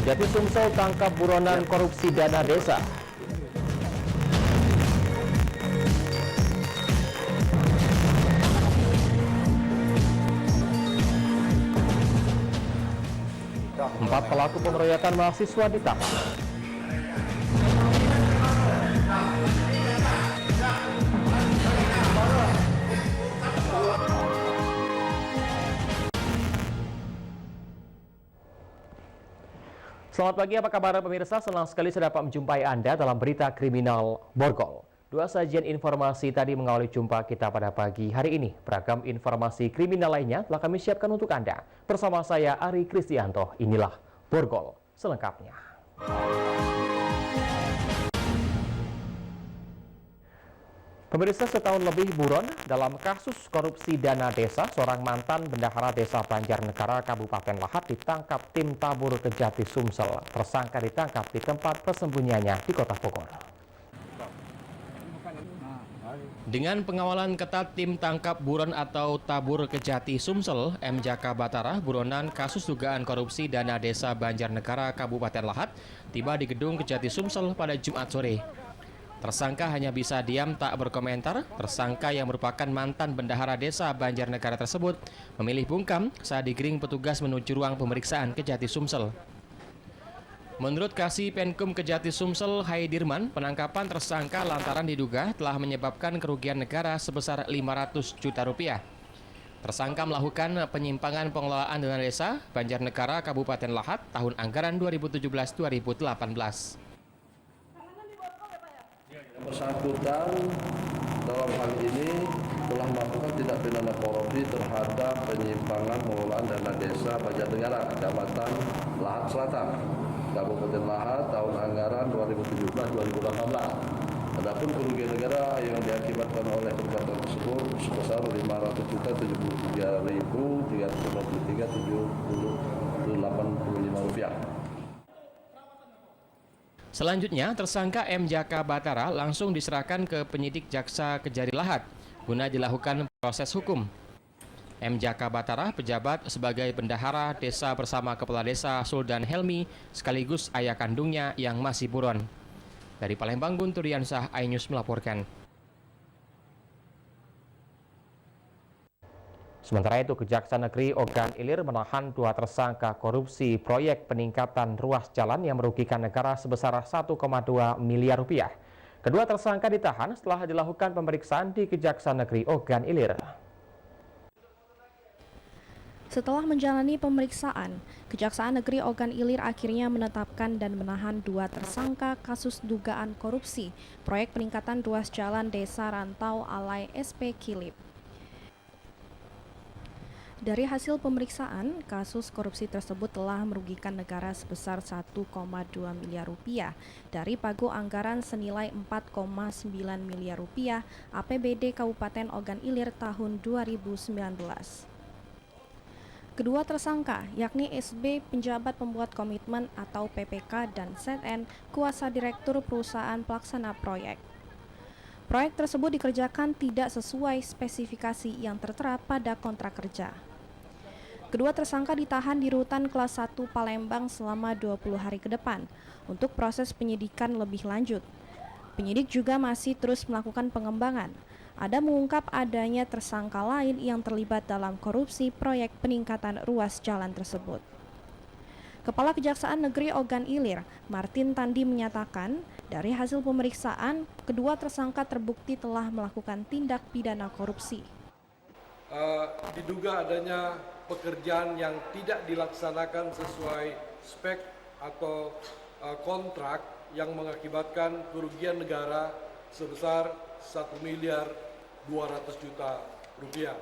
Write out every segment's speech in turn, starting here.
Kejati Sumsel tangkap buronan korupsi dana desa. Empat pelaku pengeroyokan mahasiswa ditangkap. Selamat pagi, apa kabar pemirsa? Senang sekali saya dapat menjumpai Anda dalam berita kriminal Borgol. Dua sajian informasi tadi mengawali jumpa kita pada pagi hari ini. Beragam informasi kriminal lainnya telah kami siapkan untuk Anda. Bersama saya Ari Kristianto, inilah Borgol selengkapnya. Pemirsa, setahun lebih buron dalam kasus korupsi dana desa, seorang mantan bendahara desa Banjarnegara, Kabupaten Lahat ditangkap tim tabur Kejati Sumsel. Tersangka ditangkap di tempat persembunyiannya di Kota Bogor. Dengan pengawalan ketat tim tangkap buron atau tabur Kejati Sumsel, M. Jaka Batara, buronan kasus dugaan korupsi dana desa Banjarnegara, Kabupaten Lahat, tiba di gedung Kejati Sumsel pada Jumat sore. Tersangka hanya bisa diam tak berkomentar. Tersangka yang merupakan mantan bendahara desa Banjarnegara tersebut memilih bungkam saat digiring petugas menuju ruang pemeriksaan Kejati Sumsel. Menurut Kasih Penkum Kejati Sumsel, Haidirman, penangkapan tersangka lantaran diduga telah menyebabkan kerugian negara sebesar 500 juta rupiah. Tersangka melakukan penyimpangan pengelolaan dana desa Banjarnegara Kabupaten Lahat tahun anggaran 2017-2018. Bersangkutan dalam hal ini telah melakukan tindak pidana korupsi terhadap penyimpangan pengelolaan dana desa Banjarnegara, Kecamatan Lahat Selatan, Kabupaten Lahat tahun anggaran 2017-2018. Adapun kerugian negara yang diakibatkan oleh perbuatan tersebut sebesar 500.373.785 rupiah. Selanjutnya, tersangka M. Jaka Batara langsung diserahkan ke penyidik Jaksa Kejari Lahat guna dilakukan proses hukum. M. Jaka Batara pejabat sebagai bendahara desa bersama Kepala Desa Suldan Helmi sekaligus ayah kandungnya yang masih buron. Dari Palembang, Guntur Diansyah, iNews melaporkan. Sementara itu, Kejaksaan Negeri Ogan Ilir menahan dua tersangka korupsi proyek peningkatan ruas jalan yang merugikan negara sebesar 1,2 miliar rupiah. Kedua tersangka ditahan setelah dilakukan pemeriksaan di Kejaksaan Negeri Ogan Ilir. Setelah menjalani pemeriksaan, Kejaksaan Negeri Ogan Ilir akhirnya menetapkan dan menahan dua tersangka kasus dugaan korupsi proyek peningkatan ruas jalan Desa Rantau Alai SP Kilip. Dari hasil pemeriksaan, kasus korupsi tersebut telah merugikan negara sebesar 1,2 miliar rupiah dari pagu anggaran senilai 4,9 miliar rupiah APBD Kabupaten Ogan Ilir tahun 2019. Kedua tersangka, yakni SB penjabat pembuat komitmen atau PPK dan ZN kuasa direktur perusahaan pelaksana proyek. Proyek tersebut dikerjakan tidak sesuai spesifikasi yang tertera pada kontrak kerja. Kedua tersangka ditahan di Rutan Kelas 1 Palembang selama 20 hari ke depan untuk proses penyidikan lebih lanjut. Penyidik juga masih terus melakukan pengembangan. Ada mengungkap adanya tersangka lain yang terlibat dalam korupsi proyek peningkatan ruas jalan tersebut. Kepala Kejaksaan Negeri Ogan Ilir, Martin Tandi menyatakan, dari hasil pemeriksaan, kedua tersangka terbukti telah melakukan tindak pidana korupsi. Diduga adanya pekerjaan yang tidak dilaksanakan sesuai spek atau kontrak yang mengakibatkan kerugian negara sebesar 1 miliar 200 juta rupiah.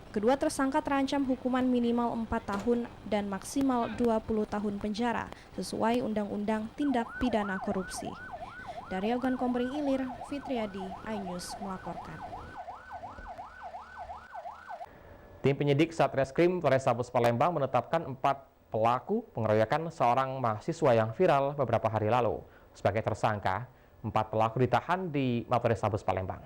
Kedua tersangka terancam hukuman minimal 4 tahun dan maksimal 20 tahun penjara sesuai Undang-Undang Tindak Pidana Korupsi. Dari Ogan Komering Ilir, Fitriadi, iNews melaporkan. Tim penyidik Satreskrim Polrestabes Palembang menetapkan 4 pelaku pengeroyokan seorang mahasiswa yang viral beberapa hari lalu. Sebagai tersangka, 4 pelaku ditahan di Mapolrestabes Palembang.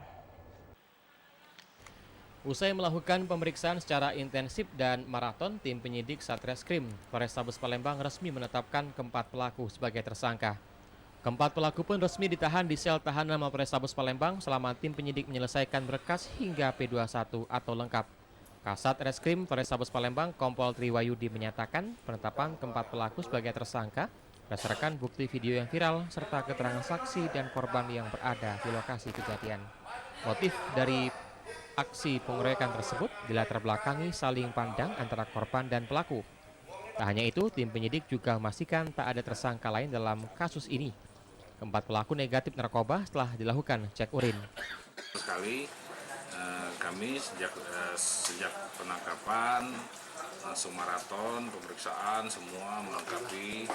Usai melakukan pemeriksaan secara intensif dan maraton, tim penyidik Satreskrim Polrestabes Palembang resmi menetapkan keempat pelaku sebagai tersangka. Keempat pelaku pun resmi ditahan di sel tahanan Polrestabes Palembang selama tim penyidik menyelesaikan berkas hingga P21 atau lengkap. Kasat Reskrim Polrestabes Palembang Kompol Triwayudi menyatakan penetapan keempat pelaku sebagai tersangka berdasarkan bukti video yang viral serta keterangan saksi dan korban yang berada di lokasi kejadian. Motif dari aksi pengeroyokan tersebut dilatar belakangi saling pandang antara korban dan pelaku. Tak hanya itu, tim penyidik juga memastikan tak ada tersangka lain dalam kasus ini. Keempat pelaku negatif narkoba setelah dilakukan cek urin. Sekali kami sejak penangkapan langsung maraton pemeriksaan semua melengkapi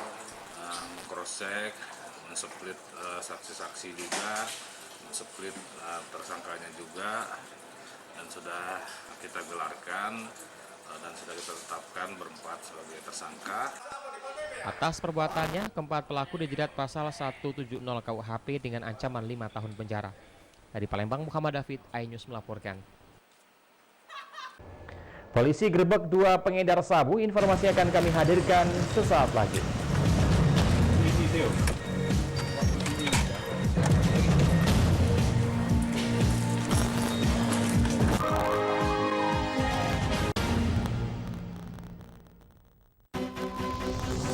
cross check, men-split saksi-saksi juga, men-split tersangkanya juga, dan sudah kita gelarkan dan sudah kita tetapkan berempat sebagai tersangka. Atas perbuatannya, keempat pelaku dijerat pasal 170 KUHP dengan ancaman 5 tahun penjara. Dari Palembang, Muhammad David, iNews melaporkan. Polisi gerebek 2 pengedar sabu, informasi akan kami hadirkan sesaat lagi.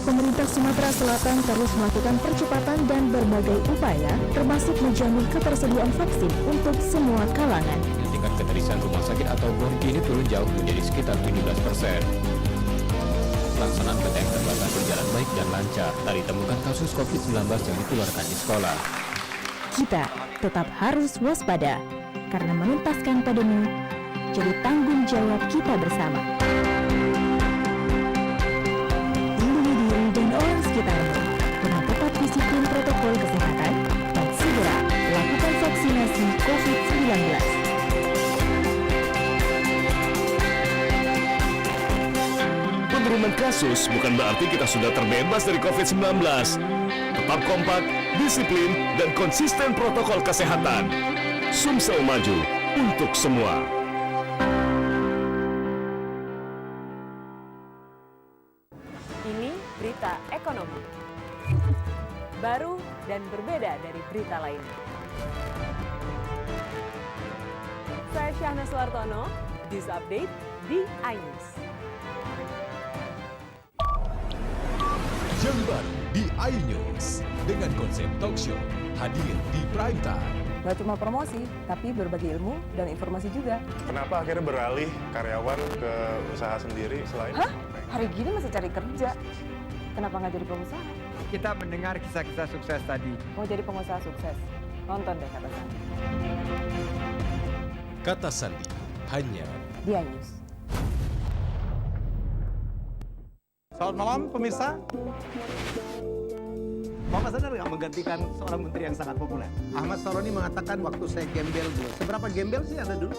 Pemerintah Sumatera Selatan terus melakukan percepatan dan berbagai upaya, termasuk menjamin ketersediaan vaksin untuk semua kalangan. Tingkat keterisian rumah sakit atau BOR kini turun jauh menjadi sekitar 17%. Pelaksanaan PTM terbatas berjalan baik dan lancar. Tak ditemukan kasus COVID-19 yang ditularkan di sekolah. Kita tetap harus waspada, karena menuntaskan pandemi jadi tanggung jawab kita bersama. Lindungi diri dan orang sekitarmu dengan tetap disiplin protokol kesehatan dan segera lakukan vaksinasi COVID-19. Penurunan kasus bukan berarti kita sudah terbebas dari COVID-19. Tetap kompak, disiplin, dan konsisten protokol kesehatan. Sumsel maju untuk semua. Ini berita ekonomi. Baru dan berbeda dari berita lainnya. Saya Syahna Suartono, News Update di iNews. Yang baru di iNews dengan konsep talk show hadir di prime time. Gak cuma promosi, tapi berbagi ilmu dan informasi juga. Kenapa akhirnya beralih karyawan ke usaha sendiri selain? Hah? Hari gini masih cari kerja. Kenapa nggak jadi pengusaha? Kita mendengar kisah-kisah sukses tadi. Mau jadi pengusaha sukses? Nonton deh Kata Sandi. Kata Sandi hanya Di iNews. Selamat malam pemirsa. Bapak sadar nggak menggantikan seorang menteri yang sangat populer? Ahmad Saroni mengatakan waktu saya gembel dulu. Seberapa gembel sih Anda dulu?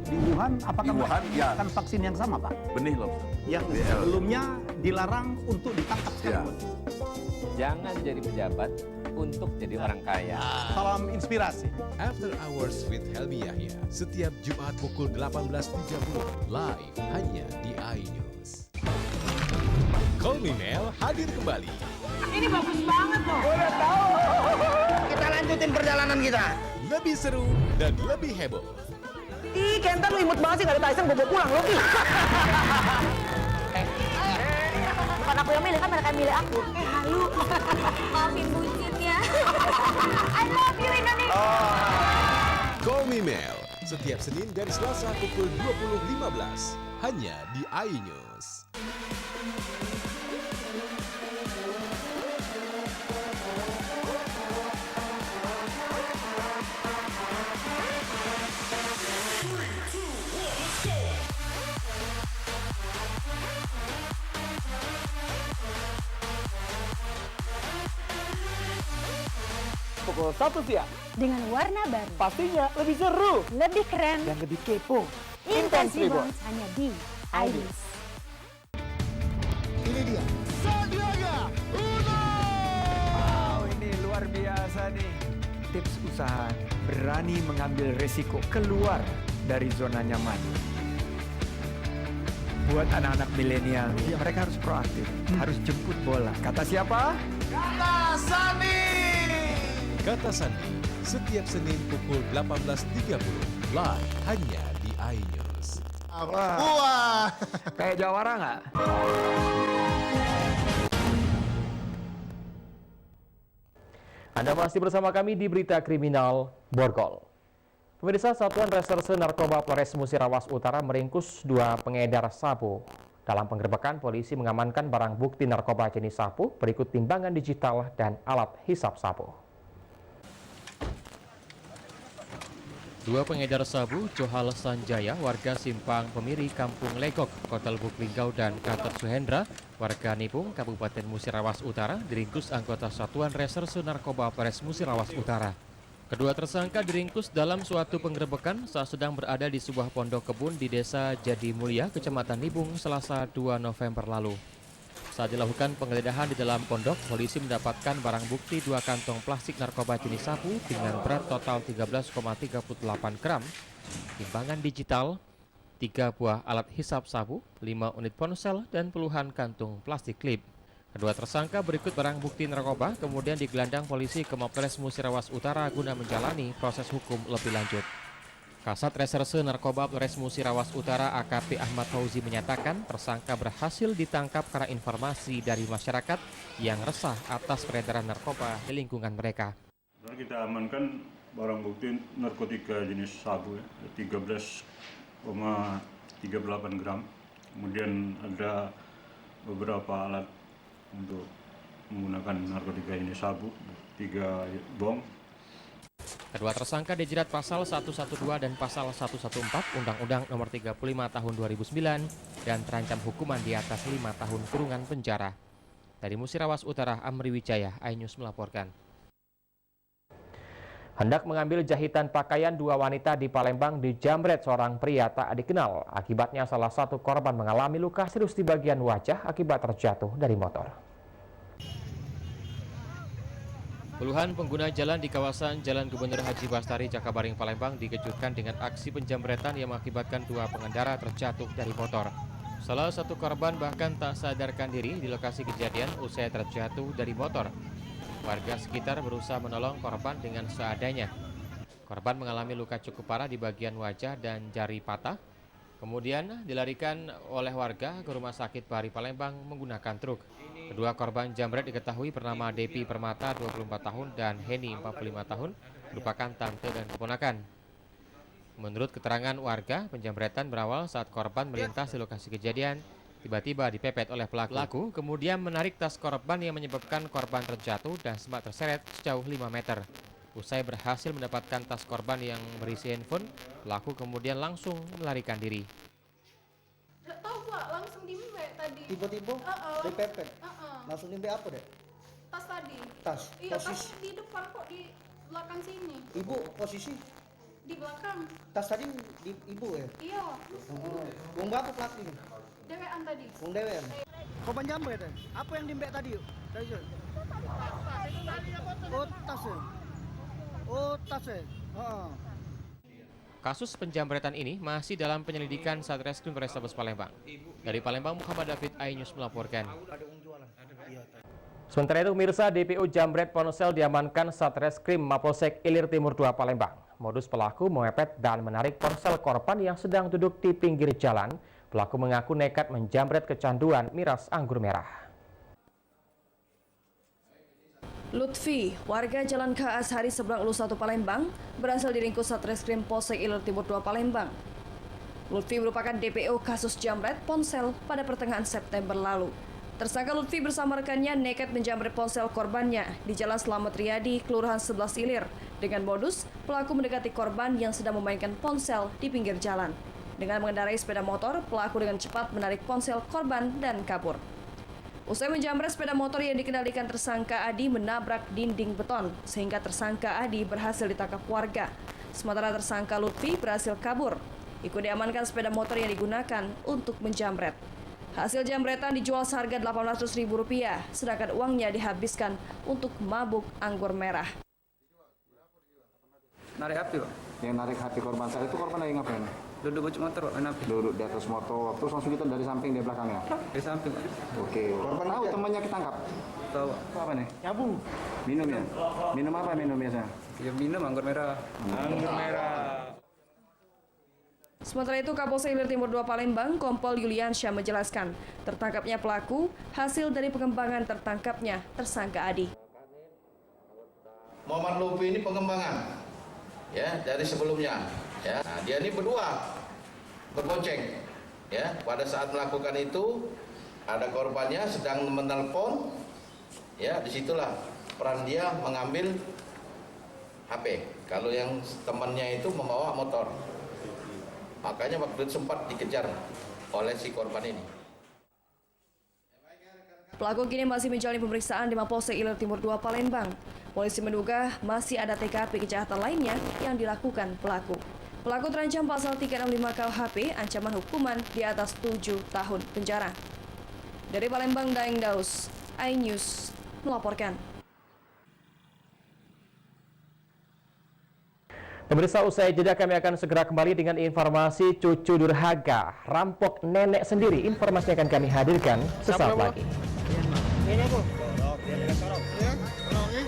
Di Wuhan, apakah menggunakan vaksin yang sama, Pak? Benih loh. Yang sebelumnya dilarang untuk ditangkap sekarang. Jangan jadi pejabat untuk jadi orang kaya. Salam inspirasi. After Hours with Helmi Yahya setiap Jumat pukul 18.30 live hanya di iNews. Call Me Mel hadir kembali. Ini bagus banget loh. Udah tahu. Kita lanjutin perjalanan kita. Lebih seru dan lebih heboh. Ih, Kenta lu imut banget sih, gak ada Tyson, gue bawa pulang loh. Bukan aku yang milih, kan mereka yang milih aku. Halu. Maafin bucinnya. I love you Indonesia. Call Me Mel setiap Senin dan Selasa pukul 20.15 hanya di iNews. Pukul 1 siang. Dengan warna baru, Pastinya lebih seru. lebih keren, Dan lebih kepo. Intense Reborns hanya di iNews. Ini dia. Sandiaga Uno. Wow, ini luar biasa nih. Tips usaha, berani mengambil resiko keluar dari zona nyaman. Buat anak-anak milenial, mereka harus proaktif, harus jemput bola. Kata siapa? Kata Sandi! Kata Sandi, setiap Senin pukul 18.30, live hanya di iNews. Wah! Kayak jawara nggak? Anda masih bersama kami di Berita Kriminal Borgol. Pemirsa, Satuan Reserse Narkoba Polres Musirawas Utara meringkus 2 pengedar sabu. Dalam penggerbekan, polisi mengamankan barang bukti narkoba jenis sabu berikut timbangan digital dan alat hisap sabu. 2 pengedar sabu, Johal Sanjaya, warga Simpang Pemiri, Kampung Legok, Kota Lubuk Linggau, dan Gatot Suhendra, warga Nipung, Kabupaten Musirawas Utara, diringkus anggota Satuan Reserse Narkoba Polres Musirawas Utara. Kedua tersangka diringkus dalam suatu penggerebekan saat sedang berada di sebuah pondok kebun di Desa Jadi Mulia, Kecamatan Nibung, Selasa 2 November lalu. Saat dilakukan penggeledahan di dalam pondok, polisi mendapatkan barang bukti 2 kantong plastik narkoba jenis sabu dengan berat total 13,38 gram, timbangan digital, 3 buah alat hisap sabu, 5 unit ponsel, dan puluhan kantung plastik klip. Kedua tersangka berikut barang bukti narkoba kemudian digelandang polisi ke Mapolres Musirawas Utara guna menjalani proses hukum lebih lanjut. Kasat Reserse Narkoba Polres Musirawas Utara AKP Ahmad Fauzi menyatakan tersangka berhasil ditangkap karena informasi dari masyarakat yang resah atas peredaran narkoba di lingkungan mereka. Kita amankan barang bukti narkotika jenis sabu, 13,38 gram. Kemudian ada beberapa alat untuk menggunakan narkotika jenis sabu, 3 bong. Kedua tersangka dijerat pasal 112 dan pasal 114 Undang-Undang Nomor 35 Tahun 2009 dan terancam hukuman di atas 5 tahun kurungan penjara. Dari Musirawas Utara, Amri Wijaya, iNews melaporkan. Hendak mengambil jahitan pakaian 2 wanita di Palembang dijamret seorang pria tak dikenal. Akibatnya salah satu korban mengalami luka serius di bagian wajah akibat terjatuh dari motor. Puluhan pengguna jalan di kawasan Jalan Gubernur Haji Bastari, Jakabaring, Palembang dikejutkan dengan aksi penjamretan yang mengakibatkan 2 pengendara terjatuh dari motor. Salah satu korban bahkan tak sadarkan diri di lokasi kejadian usai terjatuh dari motor. Warga sekitar berusaha menolong korban dengan seadanya. Korban mengalami luka cukup parah di bagian wajah dan jari patah. Kemudian dilarikan oleh warga ke Rumah Sakit Bahari Palembang menggunakan truk. Kedua korban jambret diketahui bernama Depi Permata 24 tahun dan Heni 45 tahun, merupakan tante dan keponakan. Menurut keterangan warga, penjambretan berawal saat korban melintas di lokasi kejadian, tiba-tiba dipepet oleh pelaku, kemudian menarik tas korban yang menyebabkan korban terjatuh dan sempat terseret sejauh 5 meter. Usai berhasil mendapatkan tas korban yang berisi handphone, pelaku kemudian langsung melarikan diri. Nggak tahu Pak, langsung dimbek tadi. Tiba-tiba dipepet. Langsung dimbek apa deh? Tas tadi. Tas. Iya, Posisi. tas di depan kok, di belakang sini. Ibu posisi Di belakang. tas tadi di ibu ya? Iya. Wong berapa pelaku ini? Dewean tadi. Wong dewean. Korban jambret ya? Apa yang dimbek tadi yuk? Tadi yuk. Oh tas ya? Oh tas ya? Kasus penjambretan ini masih dalam penyelidikan Satreskrim Polrestabes Palembang. Dari Palembang, Muhammad David, iNews melaporkan. Sementara itu, pemirsa, DPO jambret ponsel diamankan Satreskrim Mapolsek Ilir Timur 2 Palembang. Modus pelaku memepet dan menarik ponsel korban yang sedang duduk di pinggir jalan. Pelaku mengaku nekat menjambret kecanduan miras anggur merah. Lutfi, warga Jalan KA Ashari Seberang Ulu 1 Palembang, berhasil diringkus Satreskrim Polsek Ilir Timur 2 Palembang. Lutfi merupakan DPO kasus jambret ponsel pada pertengahan September lalu. Tersangka Lutfi bersama rekannya nekat menjamret ponsel korbannya di Jalan Slamet Riyadi, Kelurahan 11 Ilir. Dengan modus, pelaku mendekati korban yang sedang memainkan ponsel di pinggir jalan. Dengan mengendarai sepeda motor, pelaku dengan cepat menarik ponsel korban dan kabur. Usai menjamret sepeda motor yang dikendalikan tersangka Adi menabrak dinding beton, sehingga tersangka Adi berhasil ditangkap warga. Sementara tersangka Lutfi berhasil kabur. Ikut diamankan sepeda motor yang digunakan untuk menjamret. Hasil jambretan dijual seharga Rp800.000, sedangkan uangnya dihabiskan untuk mabuk anggur merah. Narik HP, Pak? Yang narik hati korban saat itu korban lagi ngapain? Duduk bocok motor, Pak, main HP. Duduk di atas motor, terus langsung kita dari samping, dari belakangnya? Dari samping, Pak. Oke, korban tahu temannya ketangkap? Tahu, Pak. Itu apa nih? Nyabu. Minum ya? Minum apa minum biasanya? Ya minum anggur merah. Anggur merah. Sementara itu, Kapolsek Ilir Timur 2 Palembang, Kompol Yuliansyah menjelaskan, tertangkapnya pelaku hasil dari pengembangan tertangkapnya tersangka Adi. Muhammad Lutfi ini pengembangan, ya dari sebelumnya. Ya, nah, dia ini berdua berbonceng. Ya, pada saat melakukan itu ada korbannya sedang menelpon. Ya, disitulah peran dia mengambil HP. Kalau yang temannya itu membawa motor. Makanya waktu itu sempat dikejar oleh si korban ini. Pelaku kini masih menjalani pemeriksaan di Mapolsek Ilir Timur 2 Palembang. Polisi menduga masih ada TKP kejahatan lainnya yang dilakukan pelaku. Pelaku terancam pasal 365 KUHP, ancaman hukuman di atas 7 tahun penjara. Dari Palembang, Daeng Daus, iNews melaporkan. Pemirsa, usai jeda kami akan segera kembali dengan informasi cucu durhaka rampok nenek sendiri. Informasi akan kami hadirkan sesaat lagi.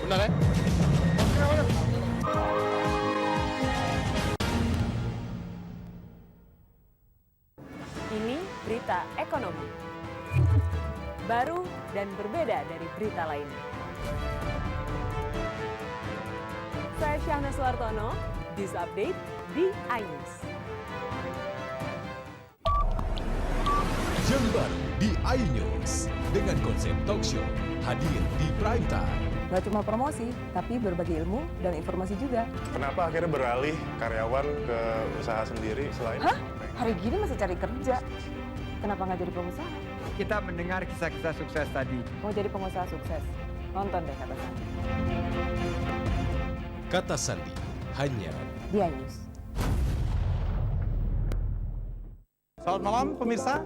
Benar ya? Ini berita ekonomi. Baru dan berbeda dari berita lainnya. Saya Syahna Suartono, News Update di iNews. Yang baru di iNews dengan konsep talk show hadir di prime time. Gak cuma promosi, tapi berbagi ilmu dan informasi juga. Kenapa akhirnya beralih karyawan ke usaha sendiri selain? Hah? Hari gini masih cari kerja. Kenapa nggak jadi pengusaha? Kita mendengar kisah-kisah sukses tadi. Mau jadi pengusaha sukses? Nonton deh Kata Sandi. Kata Sandi hanya Di iNews. Selamat malam pemirsa.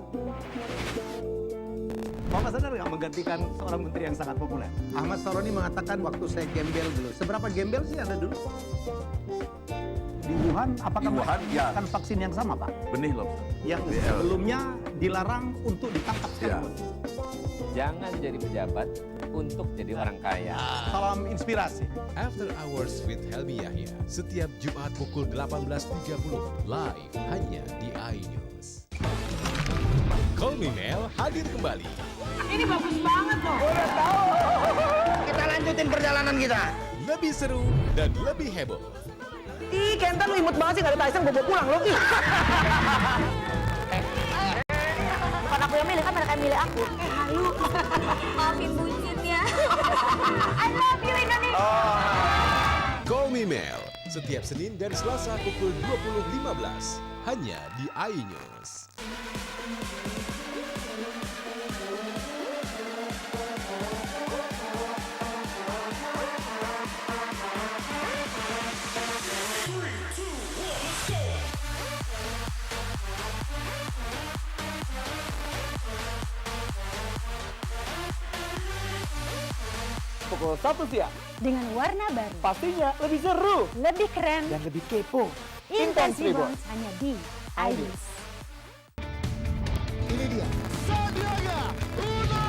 Bapak sadar nggak menggantikan seorang menteri yang sangat populer? Ahmad Saroni mengatakan waktu saya gembel dulu. Seberapa gembel sih Anda dulu? Di Wuhan, apakah menggunakan vaksin yang sama, Pak? Benih loh. Yang sebelumnya dilarang untuk ditangkap sekarang. Jangan jadi pejabat untuk jadi orang kaya. Salam inspirasi. After Hours with Helmi Yahya setiap Jumat pukul 18.30 live hanya di iNews. Call Me Mel hadir kembali. Ini bagus banget loh. Udah tahu. Kita lanjutin perjalanan kita. Lebih seru dan lebih heboh. Ih, Kenta lu imut banget sih, gak ada Tyson, gue bawa pulang lo. Bukan aku yang milih, kan mereka yang milih aku. Halu. Maafin buncitnya. I love you Indonesia. Call Me Mel setiap Senin dan Selasa pukul 20.15 hanya di iNews. Pukul 1 siang. Dengan warna baru. Pastinya lebih seru. Lebih keren. Dan lebih kepo. Intense Reborn hanya di iNews. Ini dia. Sandiaga Uno.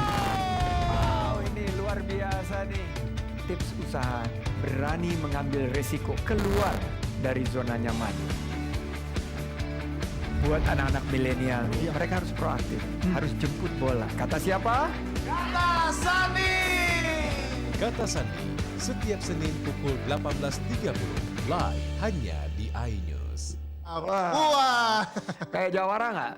Wow, ini luar biasa nih. Tips usaha berani mengambil resiko keluar dari zona nyaman. Buat anak-anak milenial, mereka harus proaktif, harus jemput bola. Kata siapa? Kata Sandi. Kata Sandi setiap Senin pukul 18.30 live hanya di iNews. Wah, kayak jawara nggak?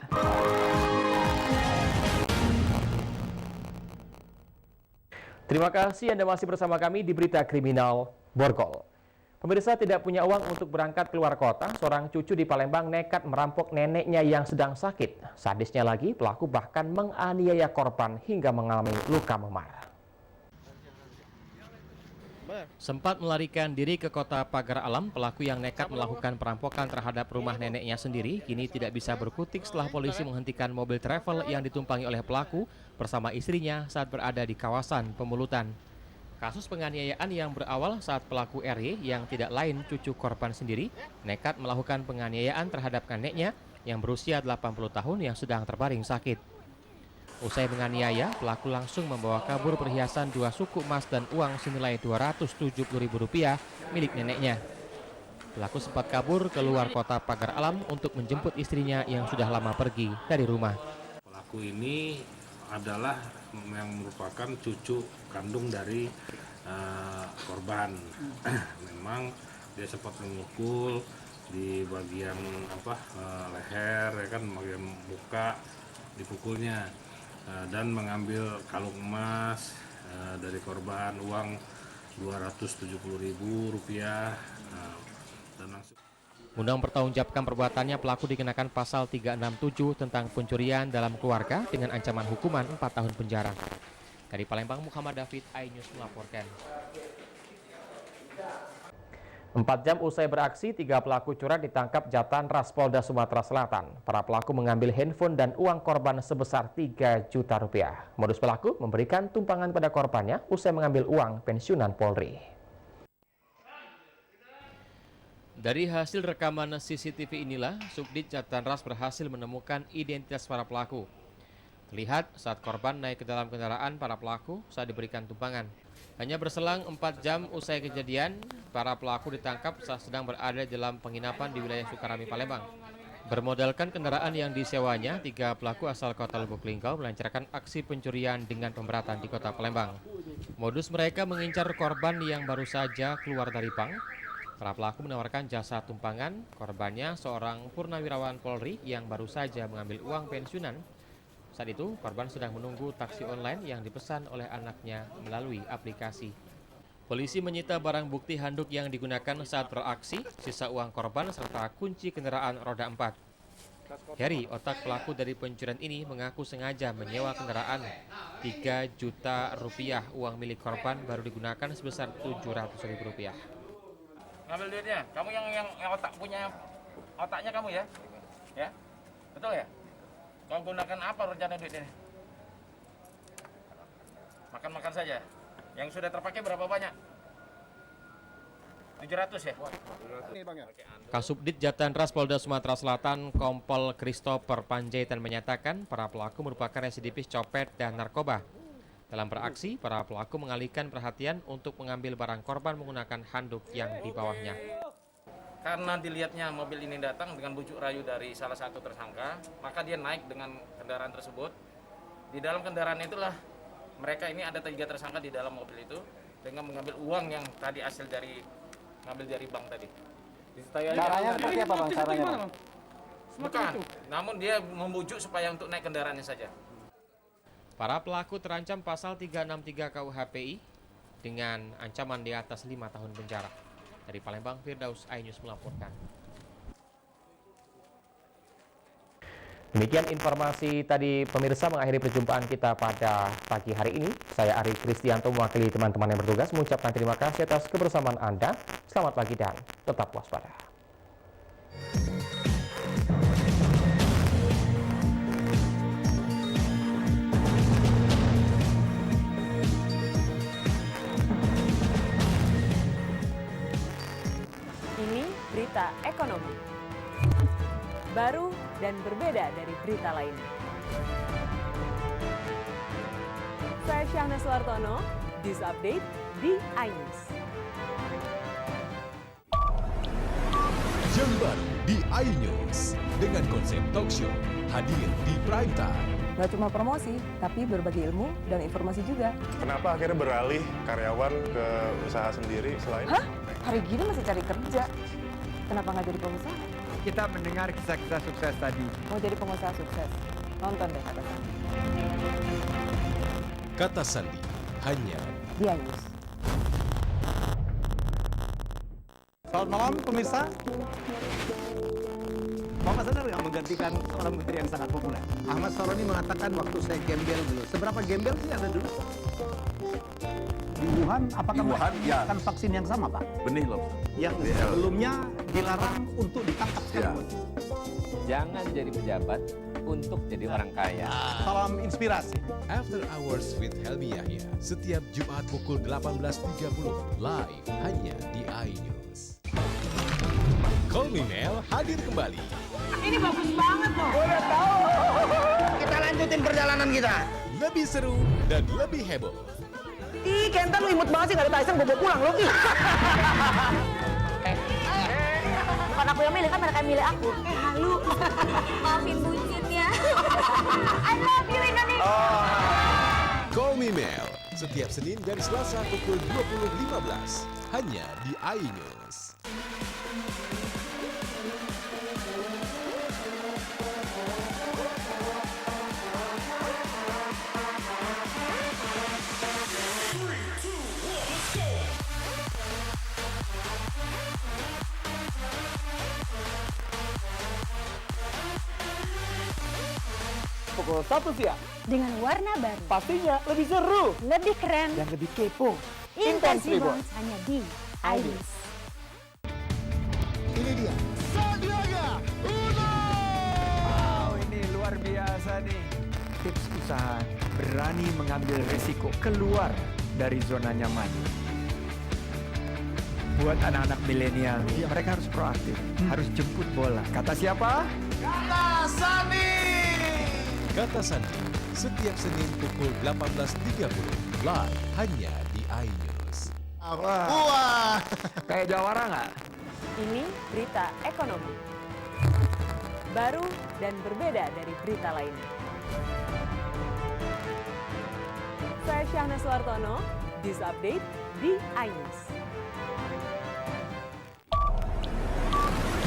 Terima kasih Anda masih bersama kami di Berita Kriminal Borgol. Pemirsa, tidak punya uang untuk berangkat keluar kota, seorang cucu di Palembang nekat merampok neneknya yang sedang sakit. Sadisnya lagi, pelaku bahkan menganiaya korban hingga mengalami luka memar. Sempat melarikan diri ke kota Pagar Alam, pelaku yang nekat melakukan perampokan terhadap rumah neneknya sendiri kini tidak bisa berkutik setelah polisi menghentikan mobil travel yang ditumpangi oleh pelaku bersama istrinya saat berada di kawasan Pemulutan. Kasus penganiayaan yang berawal saat pelaku RY yang tidak lain cucu korban sendiri nekat melakukan penganiayaan terhadap kakeknya yang berusia 80 tahun yang sedang terbaring sakit. Usai menganiaya, pelaku langsung membawa kabur perhiasan 2 suku emas dan uang senilai Rp270.000 milik neneknya. Pelaku sempat kabur keluar kota Pagar Alam untuk menjemput istrinya yang sudah lama pergi dari rumah. Pelaku ini adalah yang merupakan cucu kandung dari korban. Memang dia sempat memukul di bagian leher, ya kan, bagian muka dipukulnya, dan mengambil kalung emas dari korban, uang Rp270.000, dan langsung. Guna mempertanggungjawabkan perbuatannya, pelaku dikenakan pasal 367 tentang pencurian dalam keluarga dengan ancaman hukuman 4 tahun penjara. Dari Palembang, Muhammad David, iNews melaporkan. 4 jam usai beraksi, 3 pelaku curang ditangkap Jatan-Ras Polda Sumatera Selatan. Para pelaku mengambil handphone dan uang korban sebesar Rp3 juta. Modus pelaku memberikan tumpangan pada korbannya usai mengambil uang pensiunan Polri. Dari hasil rekaman CCTV inilah, Subdit Jatan-Ras berhasil menemukan identitas para pelaku. Terlihat saat korban naik ke dalam kendaraan para pelaku saat diberikan tumpangan. Hanya berselang 4 jam usai kejadian, para pelaku ditangkap saat sedang berada dalam penginapan di wilayah Sukarami, Palembang. Bermodalkan kendaraan yang disewanya, 3 pelaku asal kota Lubuk Linggau melancarkan aksi pencurian dengan pemberatan di kota Palembang. Modus mereka mengincar korban yang baru saja keluar dari bank. Para pelaku menawarkan jasa tumpangan, korbannya seorang purnawirawan Polri yang baru saja mengambil uang pensiunan. Saat itu, korban sedang menunggu taksi online yang dipesan oleh anaknya melalui aplikasi. Polisi menyita barang bukti handuk yang digunakan saat beraksi, sisa uang korban, serta kunci kendaraan roda 4. Heri, otak pelaku dari pencurian ini, mengaku sengaja menyewa kendaraan Rp3 juta uang milik korban baru digunakan sebesar Rp700.000. Ngambil duitnya, kamu yang otak punya otaknya kamu ya, ya, betul ya? Kau gunakan apa rencana duitnya? Makan saja. Yang sudah terpakai berapa banyak? 700 ya? Kasubdit Jatan-Ras Polda Sumatera Selatan Kompol Christopher Panjaitan menyatakan para pelaku merupakan residivis copet dan narkoba. Dalam beraksi, para pelaku mengalihkan perhatian untuk mengambil barang korban menggunakan handuk yang di bawahnya. Karena dilihatnya mobil ini datang dengan bujuk rayu dari salah satu tersangka, maka dia naik dengan kendaraan tersebut. Di dalam kendaraan itulah mereka ini ada 3 tersangka di dalam mobil itu dengan mengambil uang yang tadi hasil dari ngambil dari bank tadi. Caranya seperti apa bang? Caranya bang? Bukan, namun dia membujuk supaya untuk naik kendaraannya saja. Para pelaku terancam pasal 363 KUHPI dengan ancaman di atas 5 tahun penjara. Dari Palembang, Firdaus, iNews melaporkan. Demikian informasi tadi pemirsa mengakhiri perjumpaan kita pada pagi hari ini. Saya Ari Kristianto mewakili teman-teman yang bertugas mengucapkan terima kasih atas kebersamaan Anda. Selamat pagi dan tetap waspada. Berita ekonomi baru dan berbeda dari berita lainnya. Saya Syahna Suartono, News Update di iNews. Yang baru di iNews dengan konsep talk show hadir di prime time. Nggak cuma promosi, tapi berbagi ilmu dan informasi juga. Kenapa akhirnya beralih karyawan ke usaha sendiri selain? Hah? Hari gini masih cari kerja. Kenapa nggak jadi pengusaha? Kita mendengar kisah-kisah sukses tadi. Mau jadi pengusaha sukses? Nonton deh Kata Sandi. Kata Sandi hanya di iNews. Selamat malam pemirsa. Bapak sadar nggak menggantikan seorang menteri yang sangat populer? Ahmad Saroni mengatakan waktu saya gembel dulu. Seberapa gembel sih Anda dulu? Di Wuhan, apakah melakukan vaksin yang sama, Pak? Benih loh. Yang sebelumnya dilarang untuk ditangkap sekarang. Jangan jadi pejabat untuk jadi orang kaya. Salam inspirasi. After Hours with Helmi Yahya, setiap Jumat pukul 18.30, live hanya di iNews. Call Me Mel hadir kembali. Ini bagus banget loh. Udah tahu. Kita lanjutin perjalanan kita. Lebih seru dan lebih heboh. Ih, Kenta lu imut banget sih, gak ada Tyson, gue bawa pulang lu. Bukan aku yang milih, kan mereka yang milih aku. Halu. Maafin bucinnya. I love you Indonesia. Call Me Mel, setiap Senin dan Selasa pukul 20.15, hanya di iNews. Pukul 1 siang. Dengan warna baru. Pastinya lebih seru. Lebih keren. Yang lebih kepo. Intense Reborns hanya di iNews. Ini dia. Sandiaga Uno. Wow, ini luar biasa nih. Tips usaha berani mengambil risiko keluar dari zona nyaman. Buat anak-anak milenial, mereka harus proaktif, harus jemput bola. Kata siapa? Kata Sandi. Kata Sandi, setiap Senin pukul 18.30, live hanya di iNews. Wah, kayak jawara nggak? Ini berita ekonomi. Baru dan berbeda dari berita lainnya. Saya Syahna Suartono, News Update di iNews.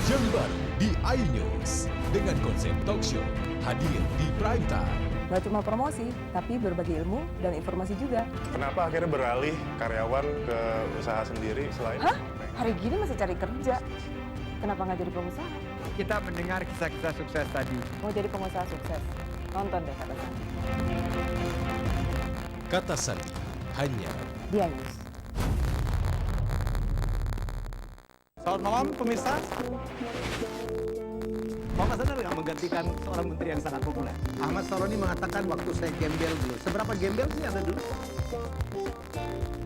Yang baru di iNews dengan konsep talk show hadir di prime time. Gak cuma promosi, tapi berbagi ilmu dan informasi juga. Kenapa akhirnya beralih karyawan ke usaha sendiri selain? Hah? Hari gini masih cari kerja. Kenapa nggak jadi pengusaha? Kita mendengar kisah-kisah sukses tadi. Mau jadi pengusaha sukses? Nonton deh Kata Sandi. Kata Sandi, hanya Di iNews. Selamat malam pemirsa. Bapak sadar nggak menggantikan seorang menteri yang sangat populer? Ahmad Saroni mengatakan waktu saya gembel dulu. Seberapa gembel sih Anda dulu?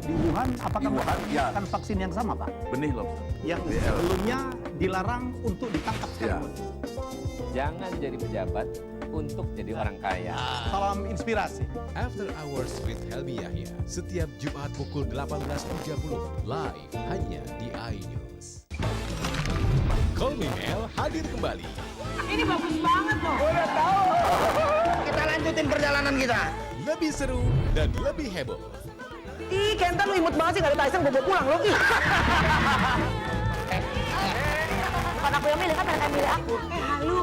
Di Wuhan, apakah menggunakan vaksin yang sama, Pak? Benih loh. Yang sebelumnya dilarang untuk ditangkap sekarang. Jangan jadi pejabat untuk jadi orang kaya. Salam inspirasi. After Hours with Helmi Yahya, setiap Jumat pukul 18.30, live hanya di iNews. Call Me Mel hadir kembali. Ini bagus banget loh. Udah tahu. Kita lanjutin perjalanan kita. Lebih seru dan lebih heboh. Ih, Kenta lu imut banget sih, gak ada Tyson, gue bawa pulang lu. Bukan aku yang milih, kan mereka yang milih aku. Halu.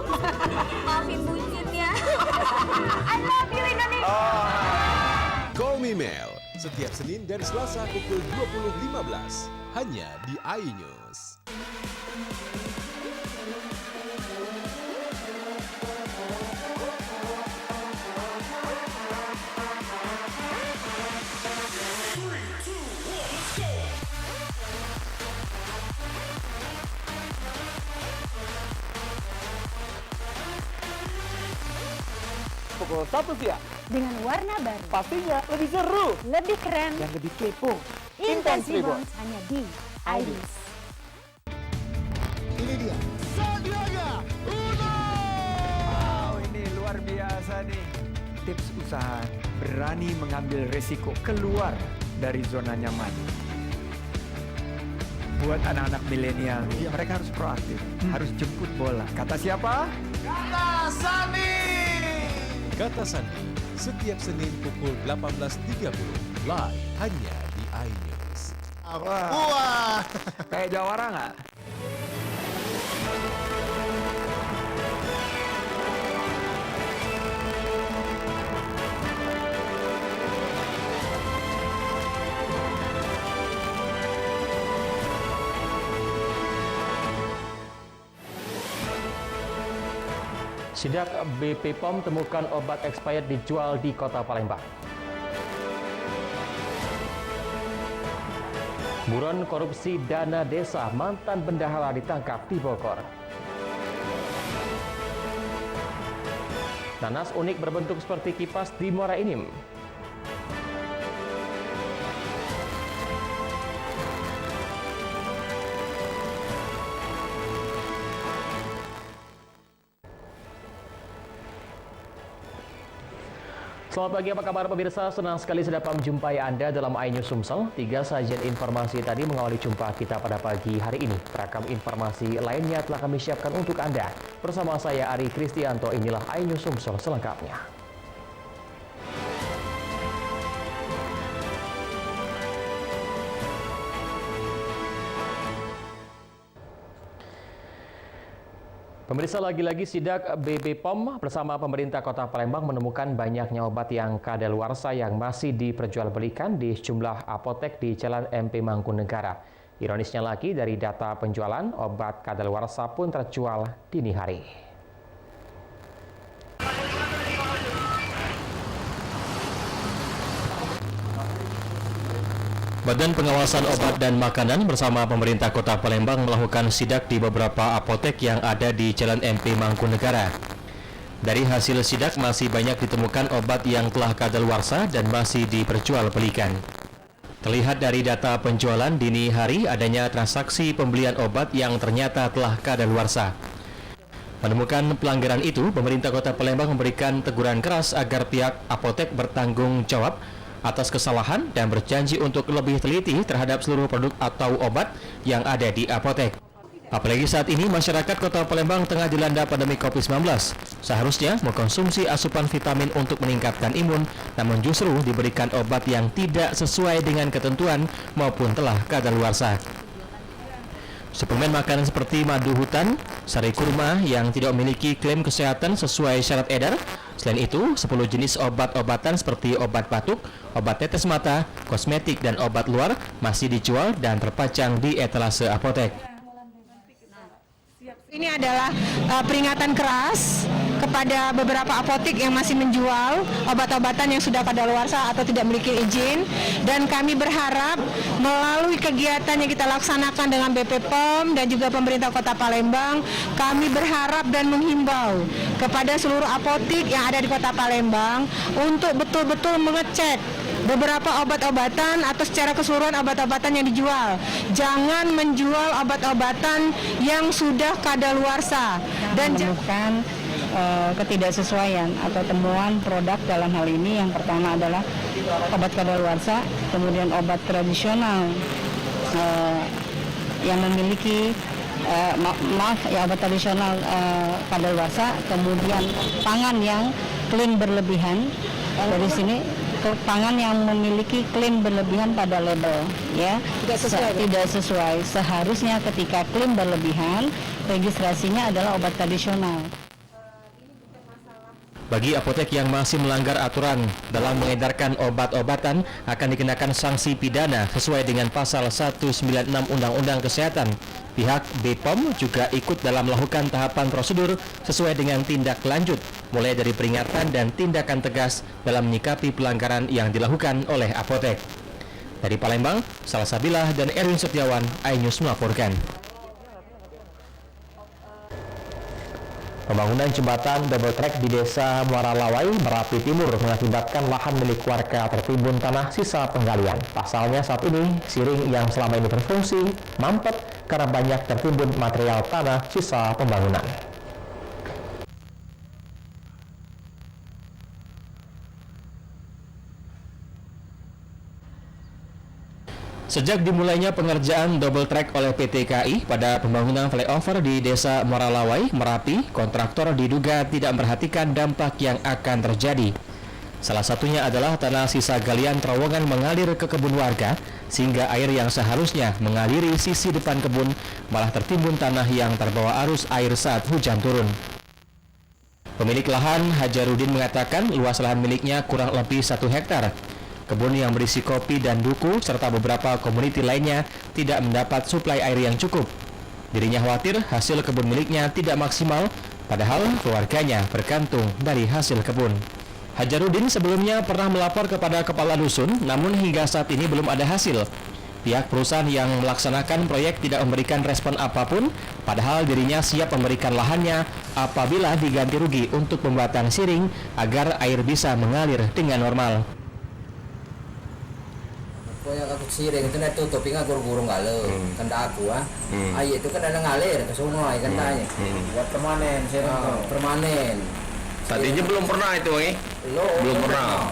Maafin bucinnya. I love you Indonesia. Call Me Mel, setiap Senin dan Selasa pukul 20.15, hanya di iNews. Pukul 1 siang. Dengan warna baru. Pastinya lebih seru. Lebih keren. Yang lebih kepo. Intense Reborns hanya di iNews. Ini dia. Sandiaga Uno. Wow, ini luar biasa nih. Tips usaha berani mengambil risiko keluar dari zona nyaman. Buat anak-anak milenial, mereka harus proaktif, harus jemput bola. Kata siapa? Kata Sandi. Kata Sandi, setiap Senin pukul 18.30, live hanya di iNews. Wah, kayak jawara nggak? Sidak BP POM temukan obat expired dijual di Kota Palembang. Buron korupsi dana desa, mantan bendahara ditangkap di Bogor. Nanas unik berbentuk seperti kipas di Muara Enim. Selamat pagi, apa kabar pemirsa? Senang sekali saya dapat menjumpai Anda dalam iNews Sumsel. 3 sajian informasi tadi mengawali jumpa kita pada pagi hari ini. Beragam informasi lainnya telah kami siapkan untuk Anda. Bersama saya Ari Kristianto, inilah iNews Sumsel selengkapnya. Pemirsa, lagi-lagi sidak BPOM bersama pemerintah Kota Palembang menemukan banyaknya obat yang kadaluarsa yang masih diperjualbelikan di sejumlah apotek di Jalan MP Mangkunegara. Ironisnya lagi, dari data penjualan, obat kadaluarsa pun terjual dini hari. Badan Pengawasan Obat dan Makanan bersama pemerintah Kota Palembang melakukan sidak di beberapa apotek yang ada di Jalan MP Mangkunegara. Dari hasil sidak masih banyak ditemukan obat yang telah kadaluarsa dan masih diperjualbelikan. Terlihat dari data penjualan dini hari adanya transaksi pembelian obat yang ternyata telah kadaluarsa. Menemukan pelanggaran itu, pemerintah Kota Palembang memberikan teguran keras agar pihak apotek bertanggung jawab atas kesalahan dan berjanji untuk lebih teliti terhadap seluruh produk atau obat yang ada di apotek. Apalagi saat ini masyarakat Kota Palembang tengah dilanda pandemi COVID-19. Seharusnya mengkonsumsi asupan vitamin untuk meningkatkan imun, namun justru diberikan obat yang tidak sesuai dengan ketentuan maupun telah kadaluarsa. Suplemen makanan seperti madu hutan, sari kurma yang tidak memiliki klaim kesehatan sesuai syarat edar. Selain itu, 10 jenis obat-obatan seperti obat batuk, obat tetes mata, kosmetik, dan obat luar masih dijual dan terpajang di etalase apotek. Ini adalah peringatan keras kepada beberapa apotek yang masih menjual obat-obatan yang sudah kadaluarsa atau tidak memiliki izin, dan kami berharap melalui kegiatan yang kita laksanakan dengan BPOM dan juga pemerintah Kota Palembang, kami berharap dan menghimbau kepada seluruh apotek yang ada di Kota Palembang untuk betul-betul mengecek beberapa obat-obatan atau secara keseluruhan obat-obatan yang dijual. Jangan menjual obat-obatan yang sudah kadaluarsa dan menemukan ketidaksesuaian atau temuan produk dalam hal ini. Yang pertama adalah obat kadaluarsa, kemudian obat tradisional yang memiliki obat tradisional kadaluarsa, kemudian pangan yang klaim berlebihan. Dari sini pangan yang memiliki klaim berlebihan pada label, ya, tidak sesuai. Seharusnya ketika klaim berlebihan, registrasinya adalah obat tradisional. Bagi apotek yang masih melanggar aturan dalam mengedarkan obat-obatan akan dikenakan sanksi pidana sesuai dengan pasal 196 Undang-Undang Kesehatan. Pihak BPOM juga ikut dalam melakukan tahapan prosedur sesuai dengan tindak lanjut, mulai dari peringatan dan tindakan tegas dalam menyikapi pelanggaran yang dilakukan oleh apotek. Dari Palembang, Salsabilah dan Erwin Setiawan, iNews melaporkan. Pembangunan jembatan double track di Desa Muara Lawai, Merapi Timur mengakibatkan lahan milik warga tertimbun tanah sisa penggalian. Pasalnya saat ini, siring yang selama ini berfungsi mampet karena banyak tertimbun material tanah sisa pembangunan. Sejak dimulainya pengerjaan double track oleh PT KAI pada pembangunan flyover di Desa Muara Lawai, Merapi, kontraktor diduga tidak memperhatikan dampak yang akan terjadi. Salah satunya adalah tanah sisa galian terowongan mengalir ke kebun warga, sehingga air yang seharusnya mengaliri sisi depan kebun malah tertimbun tanah yang terbawa arus air saat hujan turun. Pemilik lahan, Hajarudin, mengatakan luas lahan miliknya kurang lebih 1 hektar. Kebun yang berisi kopi dan duku serta beberapa komoditi lainnya tidak mendapat suplai air yang cukup. Dirinya khawatir hasil kebun miliknya tidak maksimal, padahal keluarganya bergantung dari hasil kebun. Hajarudin sebelumnya pernah melapor kepada kepala dusun, namun hingga saat ini belum ada hasil. Pihak perusahaan yang melaksanakan proyek tidak memberikan respon apapun, padahal dirinya siap memberikan lahannya apabila diganti rugi untuk pembuatan siring agar air bisa mengalir dengan normal. Pokoknya aku siring itu nanti tutupin guru-guru ngalir, kan aku air itu kan ada ngalir ke sungai kan tanya, buat permanen, permanen. Tadinya belum pernah itu, belum pernah.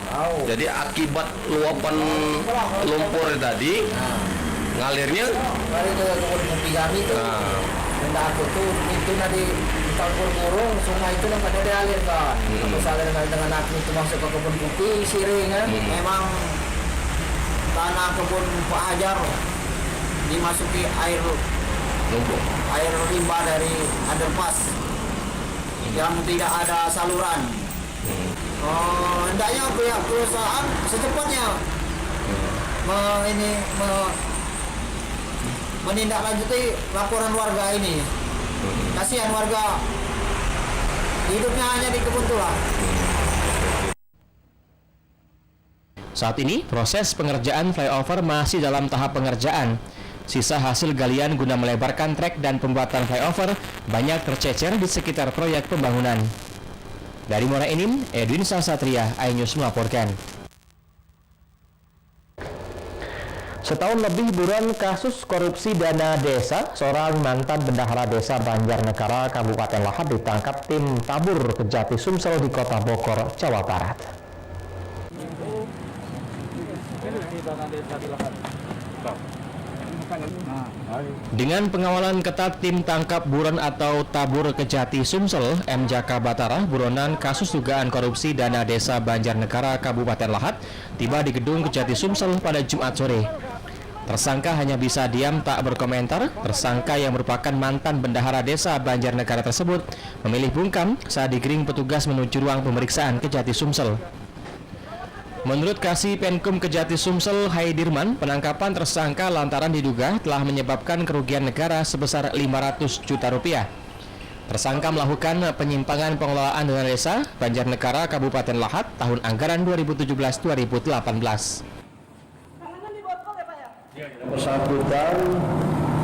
Jadi akibat luapan lumpur tadi, ngalirnya ke kebun kopi kami itu. Benda aku tuh itu nanti campur burung, sungai itu kan pada dialirkan. Aku saling dengan aku itu masuk ke kebun kopi, siring kan. Memang tanah kebun Pak Hajar dimasuki air lumpur, air limbah dari underpass yang tidak ada saluran. Hendaknya pihak perusahaan secepatnya menindaklanjuti laporan warga ini. Kasihan warga hidupnya hanya di kebun tulah. Saat ini, proses pengerjaan flyover masih dalam tahap pengerjaan. Sisa hasil galian guna melebarkan trek dan pembuatan flyover banyak tercecer di sekitar proyek pembangunan. Dari Muara Enim, Edwin Sasatria, iNews melaporkan. Setahun lebih buron kasus korupsi dana desa, seorang mantan bendahara desa Banjarnegara, Kabupaten Lahat ditangkap tim tabur Kejati Sumsel di Kota Bogor, Jawa Barat. Dengan pengawalan ketat tim tangkap buron atau tabur Kejati Sumsel, MJK Batara, buronan kasus dugaan korupsi dana desa Banjarnegara, Kabupaten Lahat, tiba di gedung Kejati Sumsel pada Jumat sore. Tersangka hanya bisa diam tak berkomentar. Tersangka yang merupakan mantan bendahara desa Banjarnegara tersebut memilih bungkam saat digiring petugas menuju ruang pemeriksaan Kejati Sumsel. Menurut Kasih Penkum Kejati Sumsel, Haidirman, penangkapan tersangka lantaran diduga telah menyebabkan kerugian negara sebesar 500 juta rupiah. Tersangka melakukan penyimpangan pengelolaan dana desa Banjarnegara, Kabupaten Lahat tahun anggaran 2017-2018. Bersangkutan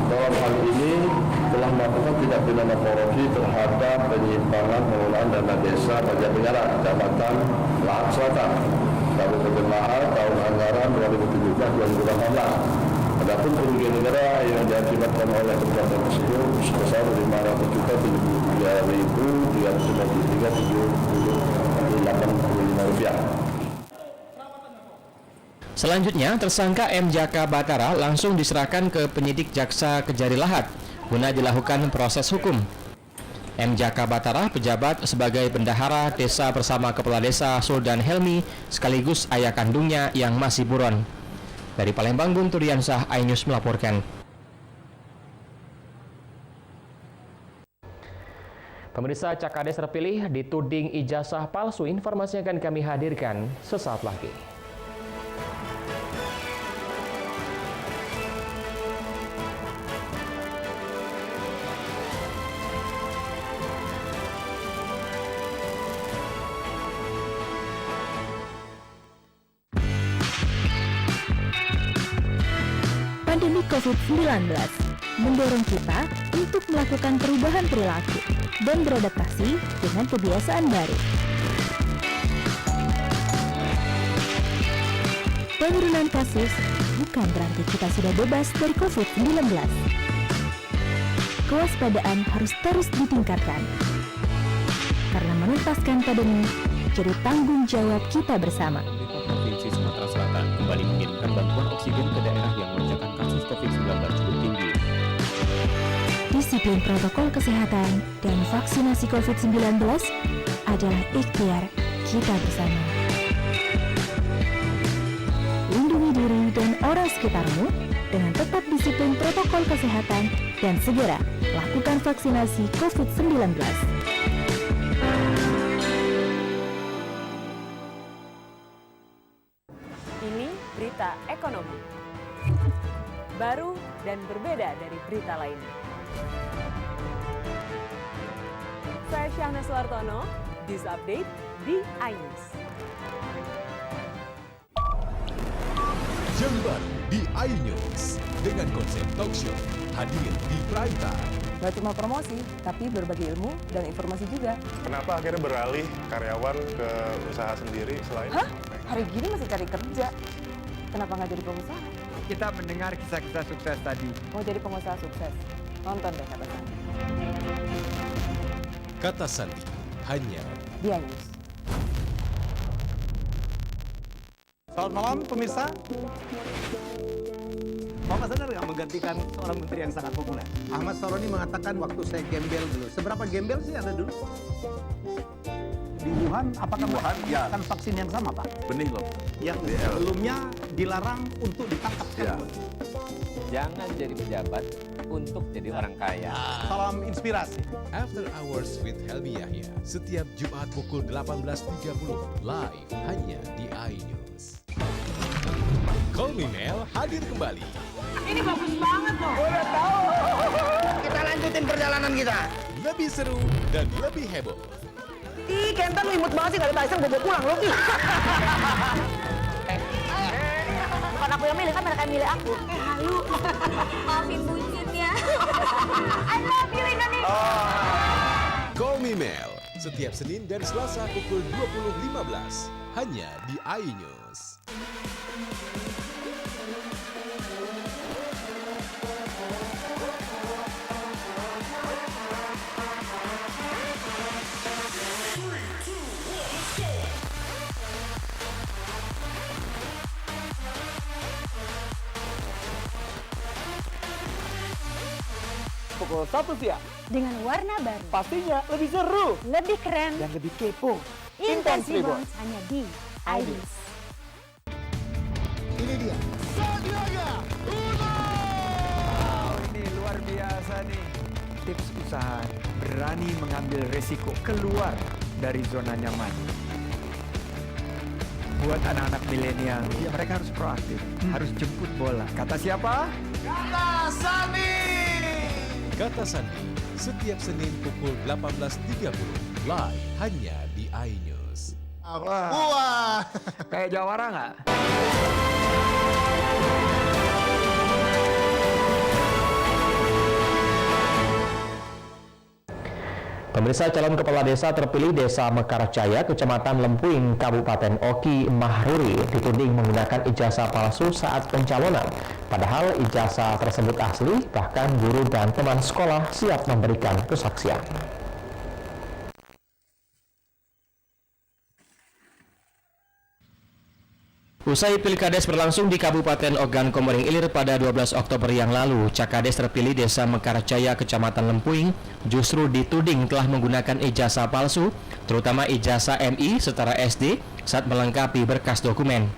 dalam hal ini telah melakukan tindak pidana korupsi terhadap penyimpangan pengelolaan dana desa Banjarnegara, Kecamatan Lahat Selatan, Kabupaten Lahat tahun anggaran 2017-2018. Adapun kerugian negara yang diakibatkan oleh perbuatan tersebut sebesar 573.353.785 rupiah. Selanjutnya, tersangka MJK Batara langsung diserahkan ke penyidik Jaksa Kejari Lahat guna dilakukan proses hukum. MJK Batara pejabat sebagai bendahara desa bersama Kepala Desa Suldan Helmi sekaligus ayah kandungnya yang masih buron. Dari Palembang, Guntur Diansyah, iNews melaporkan. Pemirsa, Cakades terpilih dituding ijazah palsu. Informasi akan kami hadirkan sesaat lagi. Pandemi COVID-19 mendorong kita untuk melakukan perubahan perilaku dan beradaptasi dengan kebiasaan baru. Penurunan kasus bukan berarti kita sudah bebas dari COVID-19. Kewaspadaan harus terus ditingkatkan, karena menuntaskan pandemi jadi tanggung jawab kita bersama. Provinsi Sumatera Selatan kembali mengirimkan bantuan oksigen ke daerah yang lonjakan kasus COVID-19 cukup tinggi. Disiplin protokol kesehatan dan vaksinasi COVID-19 adalah ikhtiar kita bersama. Lindungi diri dan orang sekitarmu dengan tetap disiplin protokol kesehatan dan segera lakukan vaksinasi COVID-19. Ini berita ekonomi. Baru dan berbeda dari berita lainnya. Saya Syahna Suartono, News Update di iNews. yang baru di iNews dengan konsep talk show hadir di prime time. Gak cuma promosi, tapi berbagi ilmu dan informasi juga. Kenapa akhirnya beralih karyawan ke usaha sendiri selain? Hah? Hari gini masih cari kerja. Kenapa nggak jadi pengusaha? Kita mendengar kisah-kisah sukses tadi. Mau jadi pengusaha sukses? Nonton deh Kata Sandi. Kata Sandi hanya di iNews. Selamat malam pemirsa. Bapak sadar nggak menggantikan seorang menteri yang sangat populer? Ahmad Saroni mengatakan waktu saya gembel dulu. Seberapa gembel sih Anda dulu? Di Wuhan, apakah melakukan vaksin yang sama, Pak? Benih loh. Yang sebelumnya dilarang untuk ditangkap. Jangan jadi pejabat untuk jadi orang kaya. Salam inspirasi. After Hours with Helmi Yahya setiap Jumat pukul 18.30 live hanya di iNews. Call Me Mel hadir kembali. Ini bagus banget loh. Udah tahu. Kita lanjutin perjalanan kita. Lebih seru dan lebih heboh. Ih, Kentan lu imut banget sih, gak ada Tyson, gue pulang loh. Bukan aku yang milih, kan mereka yang milih aku. Halu. Maafin bucinnya. I love you Indonesia. Call Me Mel setiap Senin dan Selasa pukul 20.15 hanya di iNews. Pukul 1 siang. Dengan warna baru. Pastinya lebih seru. Lebih keren. Dan lebih kepo. Intense Reborn hanya di iNews. Ini dia. Sandiaga Uno. Ini luar biasa nih. Tips usaha berani mengambil resiko keluar dari zona nyaman. Buat anak-anak milenial, mereka harus proaktif, harus jemput bola. Kata siapa? Kata Sandi. Kata Sandi setiap Senin pukul 18.30 live hanya di iNews. Wah. Kayak jawara nggak? Pemirsa, calon kepala desa terpilih Desa Mekarjaya, Kecamatan Lempuing, Kabupaten Oki Mahruri dituding menggunakan ijazah palsu saat pencalonan. Padahal ijazah tersebut asli, bahkan guru dan teman sekolah siap memberikan kesaksian. Usai Pilkades berlangsung di Kabupaten Ogan Komering Ilir pada 12 Oktober yang lalu, Cakades terpilih Desa Mekarjaya, Kecamatan Lempuing, justru dituding telah menggunakan ijazah palsu, terutama ijazah MI setara SD, saat melengkapi berkas dokumen.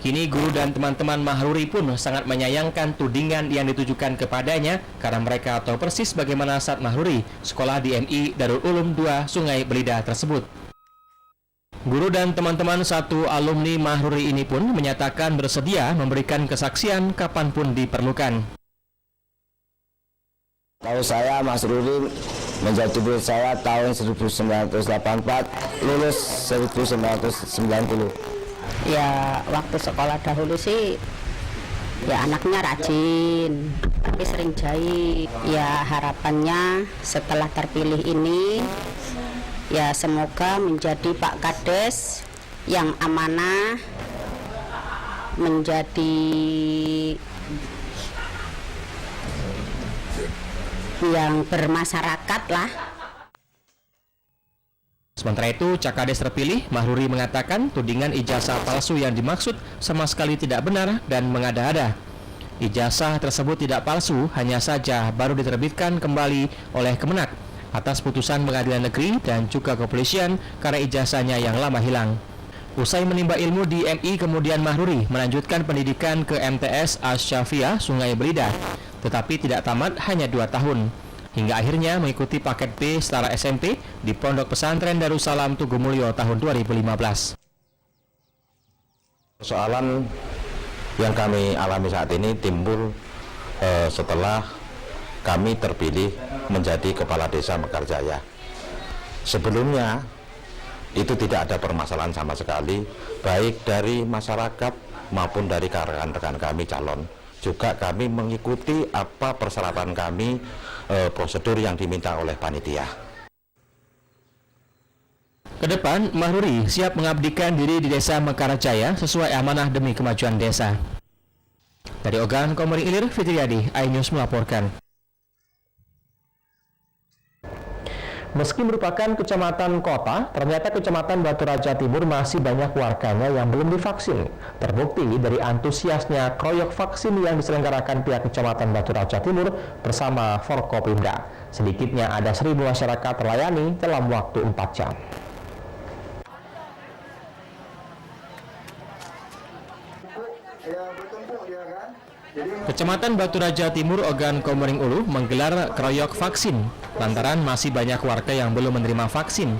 Kini guru dan teman-teman Mahruri pun sangat menyayangkan tudingan yang ditujukan kepadanya karena mereka tahu persis bagaimana saat Mahruri sekolah di MI Darul Ulum 2 Sungai Belida tersebut. Guru dan teman-teman satu alumni Mahruri ini pun menyatakan bersedia memberikan kesaksian kapanpun diperlukan. Kalau saya, Mas Ruri, menjadi murid saya tahun 1984, lulus 1990. Ya, waktu sekolah dahulu sih, ya anaknya rajin, tapi sering jahit. Ya, harapannya setelah terpilih ini, ya semoga menjadi Pak Kades yang amanah, menjadi yang bermasyarakat lah. Sementara itu, Cakades terpilih, Mahruri mengatakan tudingan ijazah palsu yang dimaksud sama sekali tidak benar dan mengada-ada. Ijazah tersebut tidak palsu, hanya saja baru diterbitkan kembali oleh Kemenak atas putusan Pengadilan Negeri dan juga kepolisian karena ijazahnya yang lama hilang. Usai menimba ilmu di MI, kemudian Mahruri melanjutkan pendidikan ke MTS Asy-Syafiah Sungai Belida, tetapi tidak tamat hanya 2 tahun. Hingga akhirnya mengikuti paket B setara SMP di Pondok Pesantren Darussalam Tugumulyo tahun 2015. Persoalan yang kami alami saat ini timbul setelah kami terpilih menjadi Kepala Desa Mekarjaya. Sebelumnya itu tidak ada permasalahan sama sekali, baik dari masyarakat maupun dari rekan-rekan kami calon. Juga kami mengikuti apa persyaratan kami, prosedur yang diminta oleh panitia. Kedepan, Mahruri siap mengabdikan diri di Desa Mekarajaya sesuai amanah demi kemajuan desa. Dari Ogan Komering Ilir, Fitriadi, iNews melaporkan. Meski merupakan kecamatan kota, ternyata Kecamatan Batu Raja Timur masih banyak warganya yang belum divaksin. Terbukti dari antusiasnya kroyok vaksin yang diselenggarakan pihak Kecamatan Batu Raja Timur bersama Forkopimda. Sedikitnya ada 1.000 masyarakat terlayani dalam waktu 4 jam. Kecamatan Batu Raja Timur, Ogan Komering Ulu menggelar kroyok vaksin lantaran masih banyak warga yang belum menerima vaksin.